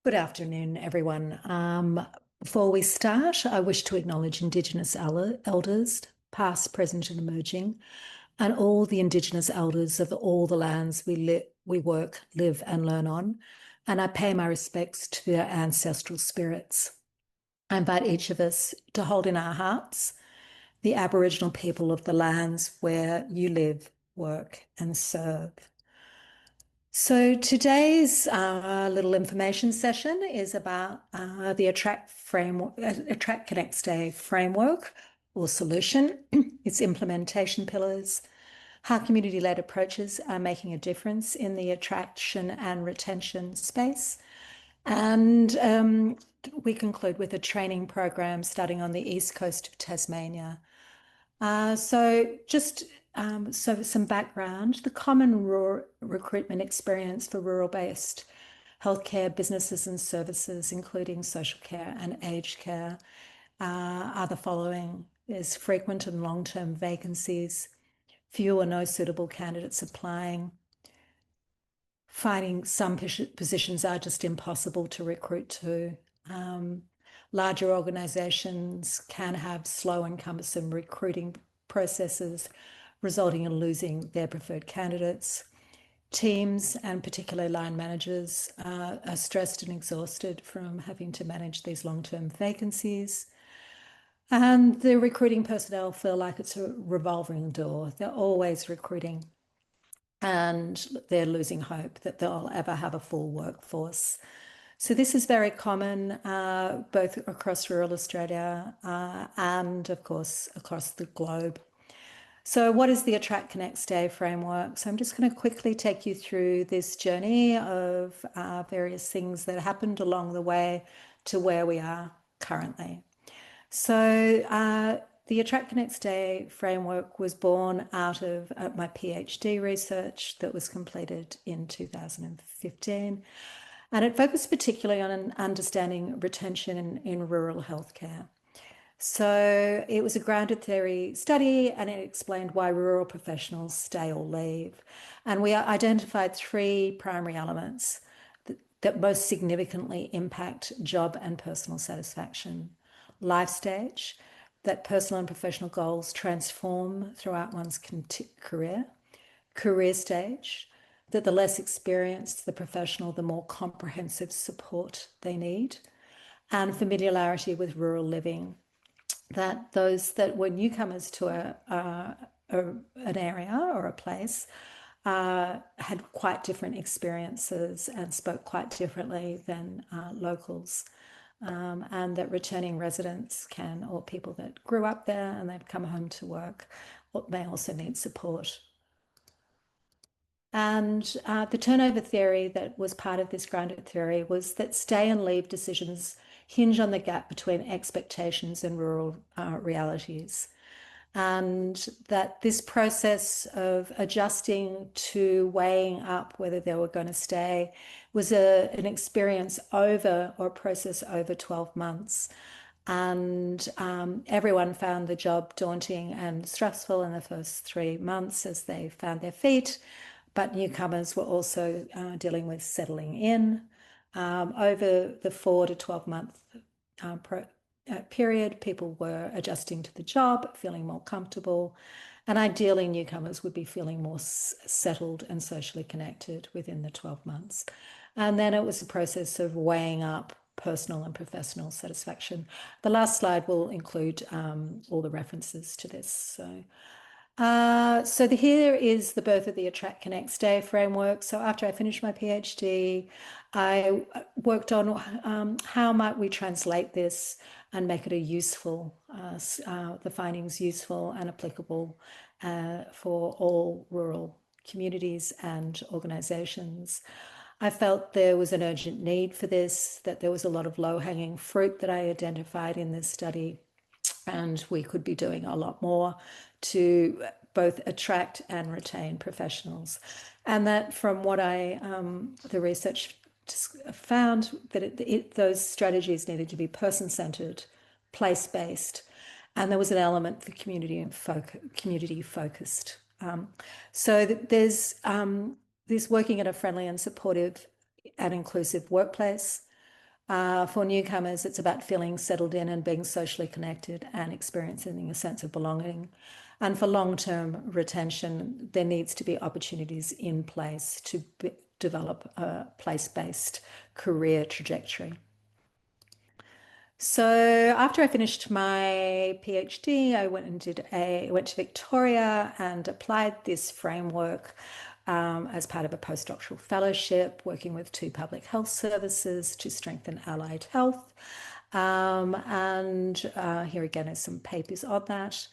Good afternoon, everyone. Before we start, I wish to acknowledge Indigenous elders, past, present, and emerging, and all the Indigenous elders of all the lands we work, live, and learn on. And I pay my respects to their ancestral spirits. I invite each of us to hold in our hearts the Aboriginal people of the lands where you live, work, and serve. So today's little information session is about the Attract Connect Stay framework or solution, its implementation pillars, how community-led approaches are making a difference in the attraction and retention space. And we conclude with a training program starting on the east coast of Tasmania. So some background, the common recruitment experience for rural-based healthcare businesses and services, including social care and aged care, are the following. There's frequent and long-term vacancies, few or no suitable candidates applying, finding some positions are just impossible to recruit to. Larger organisations can have slow and cumbersome recruiting processes, resulting in losing their preferred candidates. Teams and particularly line managers are stressed and exhausted from having to manage these long-term vacancies. And the recruiting personnel feel like it's a revolving door. They're always recruiting and they're losing hope that they'll ever have a full workforce. So this is very common both across rural Australia and, of course, across the globe. So what is the Attract, Connect, Stay framework? So I'm just going to quickly take you through this journey of various things that happened along the way to where we are currently. So the Attract, Connect, Stay framework was born out of my PhD research that was completed in 2015. And it focused particularly on understanding retention in rural healthcare. So it was a grounded theory study and it explained why rural professionals stay or leave. And we identified three primary elements that most significantly impact job and personal satisfaction. Life stage, that personal and professional goals transform throughout one's career. Career stage, that the less experienced the professional, the more comprehensive support they need. And familiarity with rural living, that those that were newcomers to an area or a place had quite different experiences and spoke quite differently than locals. And that returning residents can, or people that grew up there and they've come home to work, may also need support. And the turnover theory that was part of this grounded theory was that stay and leave decisions hinge on the gap between expectations and rural realities. And that this process of adjusting to weighing up whether they were going to stay was an experience over, or a process over 12 months. And everyone found the job daunting and stressful in the first 3 months as they found their feet. But newcomers were also dealing with settling in. Over the 4 to 12 month period, people were adjusting to the job, feeling more comfortable, and ideally newcomers would be feeling more settled and socially connected within the 12 months. And then it was a process of weighing up personal and professional satisfaction. The last slide will include all the references to this. So here is the birth of the Attract, Connect, Stay framework. So after I finished my PhD, I worked on how might we translate this and make it a useful, the findings useful and applicable for all rural communities and organisations. I felt there was an urgent need for this, that there was a lot of low-hanging fruit that I identified in this study, and we could be doing a lot more to both attract and retain professionals. And that from what the research found, that those strategies needed to be person-centered, place-based, and there was an element for community-focused. So there's this working in a friendly and supportive and inclusive workplace, For newcomers, it's about feeling settled in and being socially connected and experiencing a sense of belonging. And for long-term retention, there needs to be opportunities in place to develop a place-based career trajectory. So after I finished my PhD, I went to Victoria and applied this framework as part of a postdoctoral fellowship, working with 2 public health services to strengthen allied health. Here again is some papers on that.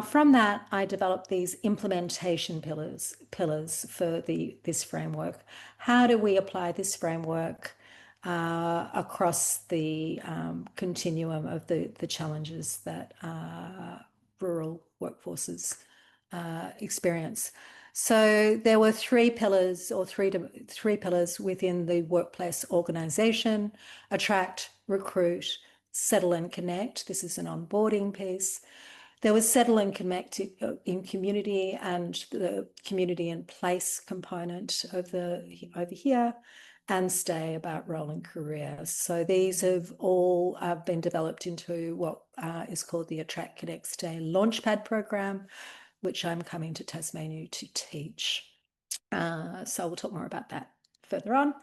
From that, I developed these implementation pillars for this framework. How do we apply this framework across the continuum of the challenges that rural workforces experience? So there were 3 pillars or three pillars within the workplace organisation: attract, recruit, settle and connect. This is an onboarding piece. There was settle and connect in community, and the community and place component over here, and stay about role and career. So these have all been developed into what is called the Attract, Connect, Stay Launchpad program, which I'm coming to Tasmania to teach. So we'll talk more about that further on.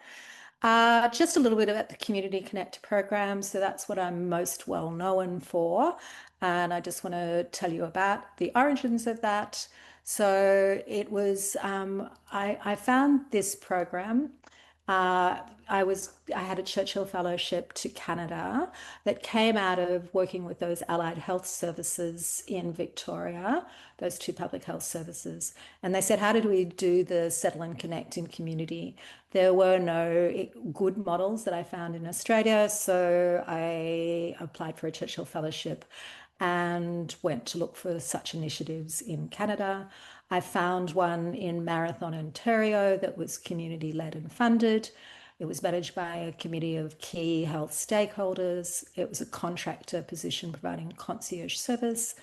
Just a little bit about the Community Connect program. So that's what I'm most well known for. And I just want to tell you about the origins of that. So it was, I found this program. I had a Churchill Fellowship to Canada that came out of working with those allied health services in Victoria, those 2 public health services. And they said, how did we do the settle and connect in community? There were no good models that I found in Australia, so I applied for a Churchill Fellowship and went to look for such initiatives in Canada. I found one in Marathon, Ontario that was community-led and funded. It was managed by a committee of key health stakeholders. It was a contractor position providing concierge service,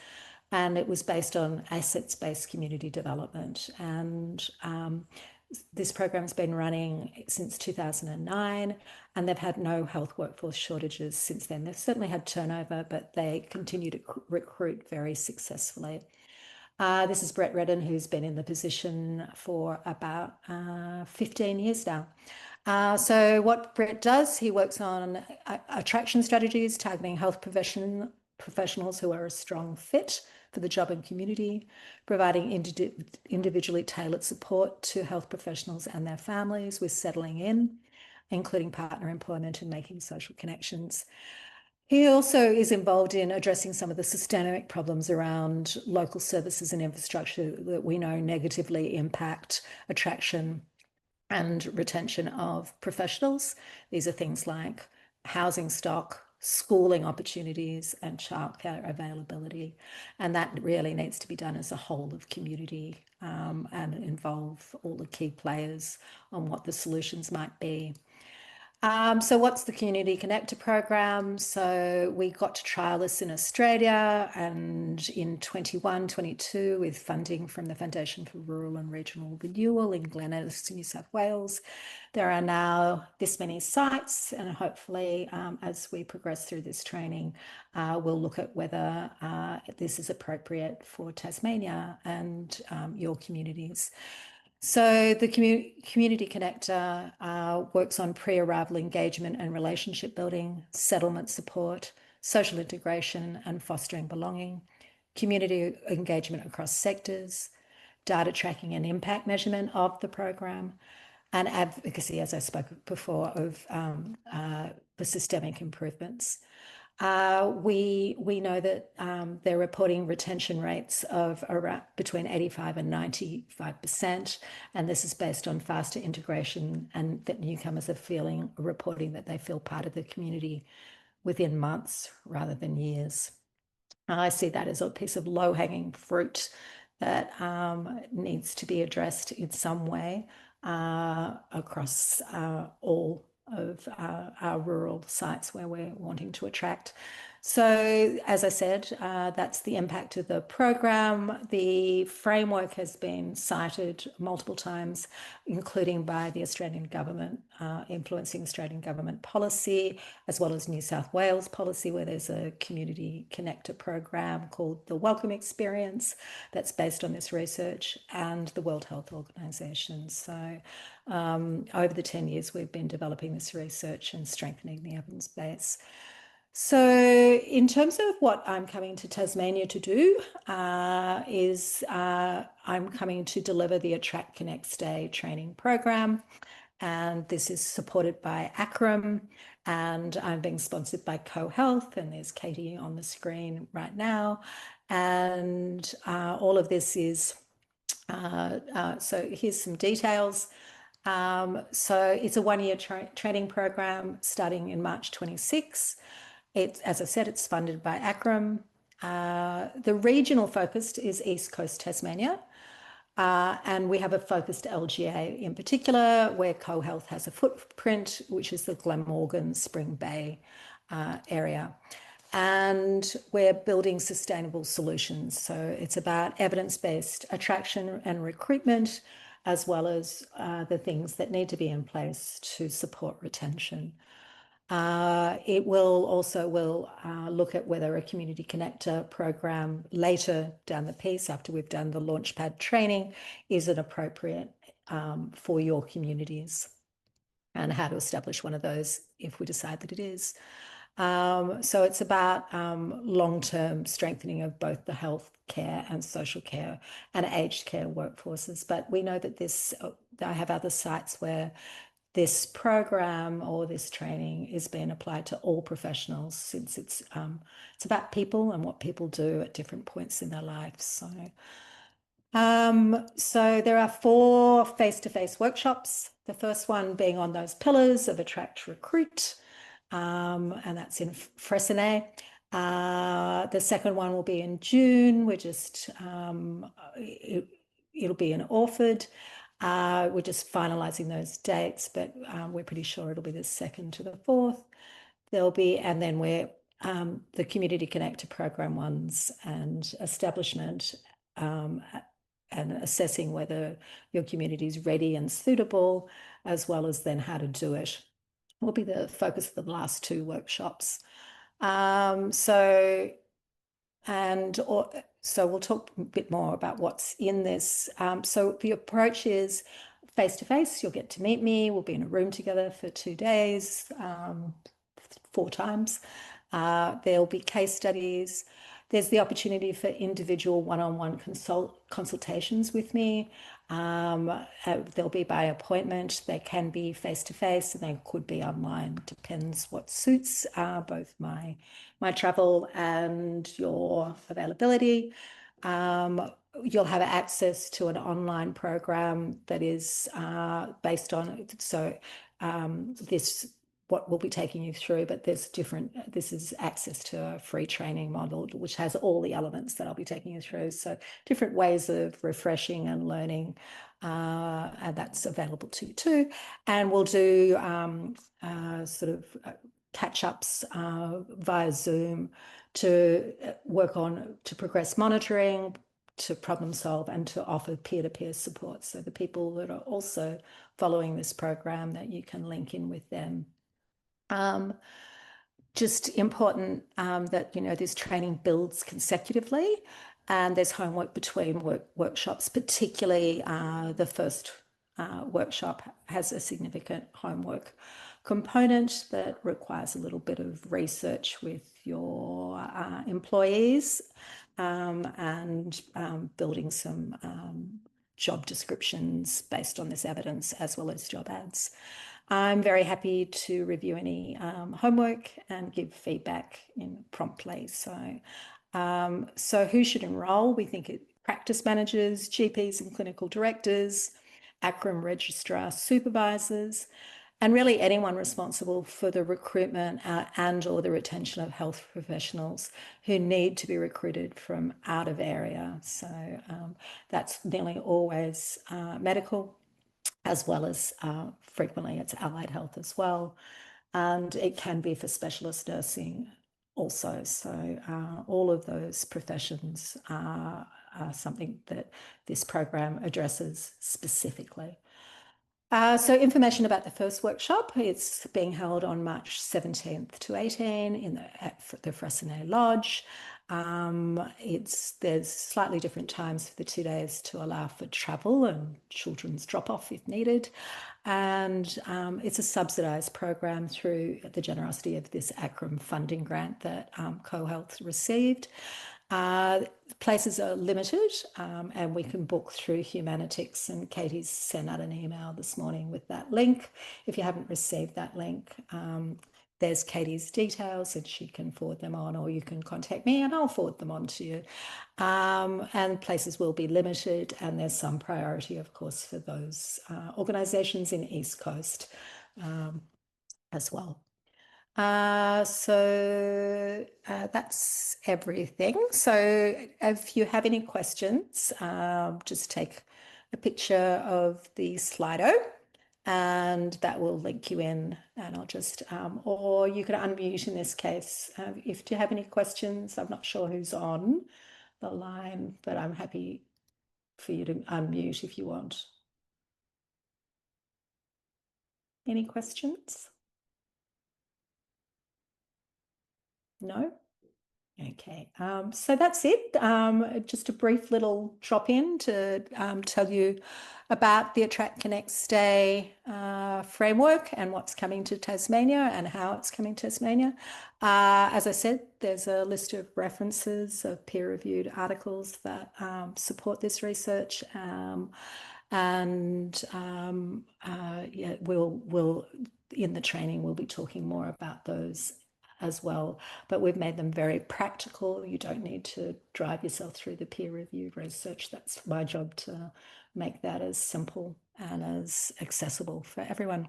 and it was based on assets-based community development. And this program has been running since 2009, and they've had no health workforce shortages since then. They've certainly had turnover, but they continue to recruit very successfully. This is Brett Redden, who's been in the position for about 15 years now. So what Brett does, he works on attraction strategies, targeting health professionals who are a strong fit for the job and community, providing individually tailored support to health professionals and their families with settling in, including partner employment and making social connections. He also is involved in addressing some of the systemic problems around local services and infrastructure that we know negatively impact attraction and retention of professionals. These are things like housing stock, schooling opportunities, and childcare availability. And that really needs to be done as a whole of community and involve all the key players on what the solutions might be. So what's the Community Connector program? So we got to trial this in Australia, and in 21-22 with funding from the Foundation for Rural and Regional Renewal in Glen Ellis, New South Wales. There are now this many sites, and hopefully as we progress through this training, we'll look at whether this is appropriate for Tasmania and your communities. So the Community Connector works on pre-arrival engagement and relationship building, settlement support, social integration and fostering belonging, community engagement across sectors, data tracking and impact measurement of the program, and advocacy, as I spoke before, of for systemic improvements. We know that they're reporting retention rates of around between 85 and 95%, and this is based on faster integration, and that newcomers are reporting that they feel part of the community within months rather than years. I see that as a piece of low-hanging fruit that needs to be addressed in some way across all of our rural sites where we're wanting to attract. So, as I said, that's the impact of the program. The framework has been cited multiple times, including by the Australian government, influencing Australian government policy, as well as New South Wales policy, where there's a community connector program called the Welcome Experience that's based on this research, and the World Health Organization. So, over the 10 years, we've been developing this research and strengthening the evidence base. So, in terms of what I'm coming to Tasmania to do, I'm coming to deliver the Attract Connect Stay training program, and this is supported by ACRM, and I'm being sponsored by CoHealth, and there's Katie on the screen right now, and all of this is. So here's some details. So it's a one-year training program starting in March 26. As I said, it's funded by ACRM. The regional focus is East Coast Tasmania, and we have a focused LGA in particular, where CoHealth has a footprint, which is the Glenmorgan Spring Bay area. And we're building sustainable solutions. So it's about evidence-based attraction and recruitment, as well as the things that need to be in place to support retention. It will also look at whether a community connector program later down the piece, after we've done the Launchpad training, is it appropriate for your communities, and how to establish one of those if we decide that it is. So it's about long-term strengthening of both the health care and social care and aged care workforces. But we know that I have other sites where this program or this training is being applied to all professionals, since it's about people and what people do at different points in their lives. So there are 4 face-to-face workshops. The first one being on those pillars of Attract, Recruit, and that's in Freycinet. The second one will be in June. We're just it'll be in Orford. We're just finalising those dates, but we're pretty sure it'll be the 2nd to the 4th. And then we're the Community Connector Program ones and establishment and assessing whether your community is ready and suitable, as well as then how to do it, will be the focus of the last 2 workshops. So we'll talk a bit more about what's in this. So the approach is face-to-face. You'll get to meet me. We'll be in a room together for 2 days, 4 times. There'll be case studies. There's the opportunity for individual one-on-one consultations with me. They'll be by appointment. They can be face-to-face, and they could be online. Depends what suits both my travel and your availability. You'll have access to an online program that is based on, what we'll be taking you through, but this is access to a free training model, which has all the elements that I'll be taking you through. So different ways of refreshing and learning, and that's available to you too. And we'll do catch-ups via Zoom to progress monitoring, to problem solve, and to offer peer-to-peer support. So the people that are also following this program, that you can link in with them. Just important that this training builds consecutively, and there's homework between workshops. Particularly the first workshop has a significant homework component that requires a little bit of research with your employees, and building some job descriptions based on this evidence, as well as job ads. I'm very happy to review any homework and give feedback promptly. So who should enrol? We think practice managers, GPs and clinical directors, ACRM registrar supervisors, and really anyone responsible for the recruitment and or the retention of health professionals who need to be recruited from out of area. So that's nearly always medical, as well as frequently it's allied health as well. And it can be for specialist nursing also. So all of those professions are something that this program addresses specifically. So information about the first workshop, it's being held on March 17th to 18 at the Fressinet Lodge. There's slightly different times for the 2 days to allow for travel and children's drop-off if needed. And it's a subsidised program through the generosity of this ACRM funding grant that CoHealth received. Places are limited and we can book through Humanitics, and Katie's sent out an email this morning with that link. If you haven't received that link, there's Katie's details and she can forward them on, or you can contact me and I'll forward them on to you. And places will be limited, and there's some priority, of course, for those organisations in East Coast as well. So that's everything. So if you have any questions, just take a picture of the Slido and that will link you in, and I'll just, or you could unmute in this case. If you have any questions, I'm not sure who's on the line, but I'm happy for you to unmute if you want. Any questions? No? Okay, so that's it. Just a brief little drop in to tell you about the Attract Connect Stay framework and what's coming to Tasmania and how it's coming to Tasmania. As I said, there's a list of references of peer-reviewed articles that support this research. Yeah, we'll in the training we'll be talking more about those as well, but we've made them very practical. You don't need to drive yourself through the peer review research. That's my job, to make that as simple and as accessible for everyone.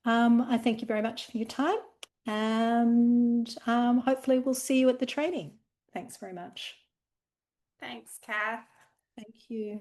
I thank you very much for your time, and hopefully we'll see you at the training. Thanks very much. Thanks, Cath. Thank you.